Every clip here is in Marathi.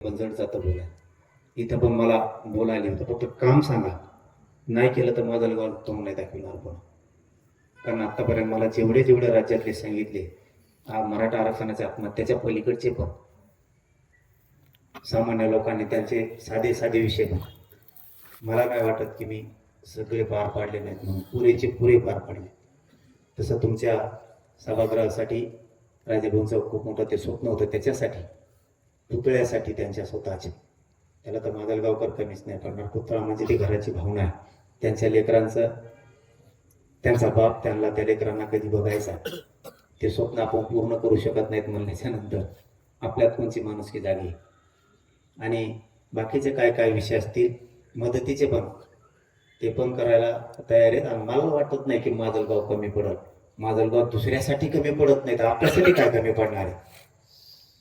पण जड जातं बोलायला. इथं पण मला बोलायला होतं, फक्त काम सांगा. नाही केलं तर माझं गाव तोंड नाही दाखवणार पण. कारण आतापर्यंत मला जेवढे जेवढे राज्यातले सांगितले, मराठा आरक्षणाच्या आत्महत्याच्या पलीकडचे पण सामान्य लोकांनी त्यांचे साधे साधे विषय पण मला काय वाटत की मी सगळे पार पाडले नाहीत म्हणून पुरेचे पुरे पार पाडले. तसं तुमच्या सभागृहासाठी राजेभाऊंचं खूप मोठं ते स्वप्न होतं, त्याच्यासाठी पुतळ्यासाठी त्यांच्या स्वतःचे, त्याला तर माजलगावकर कमीच नाही पडणार. पुतळा म्हणजे ती घराची भावना आहे. त्यांच्या लेकरांचं, त्यांचा बाप त्यांना त्या लेकरांना कधी बघायचा, ते स्वप्न आपण पूर्ण करू शकत नाहीत म्हणल्याच्या नंतर आपल्यात कोणची माणुसकी जागी. आणि बाकीचे काय काय विषय असतील मदतीचे पण, ते पण करायला तयार आहेत. आणि मला वाटत नाही की माजलगाव कमी पडत. माजलगाव दुसऱ्यासाठी कमी पडत नाही तर आपल्यासाठी काय कमी पडणार आहे.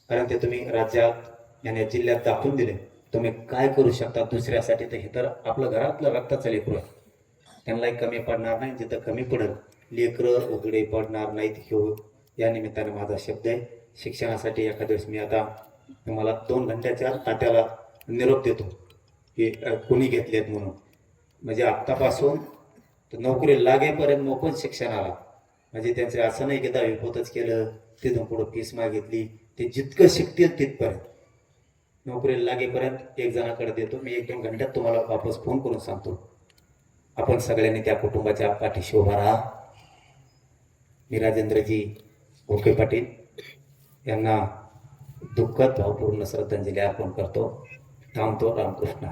कारण ते तुम्ही राज्यात आणि जिल्ह्यात दाखवून दिले तुम्ही काय करू शकता दुसऱ्यासाठी. तर हे तर आपलं घरातलं रक्ताचं लेकरू आहे, त्यांनाही कमी पडणार नाही. जिथं कमी पडत लेकरं उघडे पडणार नाहीत, हे या निमित्ताने माझा शब्द आहे. शिक्षणासाठी एखाद्या दिवस मी आता तुम्हाला 2 घंट्याच्या तात्याला निरोप देतो की कोणी घेतलेत म्हणून. म्हणजे आत्तापासून नोकरी लागेपर्यंत मोफत शिक्षणाला, म्हणजे त्यांचं असं नाही की 10वी पोतच केलं तिथून पुढं फीस मागितली. ते जितकं शिकतील तिथपर्यंत नोकरीला लागेपर्यंत एक जणाकडे देतो मी. 1-2 घंट्यात तुम्हाला वापस फोन करून सांगतो. आपण सगळ्यांनी त्या कुटुंबाच्या पाठीशी उभा राहा. मी राजेंद्रजी भोके पाटील यांना दुःखद भावपूर्ण श्रद्धांजली अर्पण करतो. थांबतो. रामकृष्ण.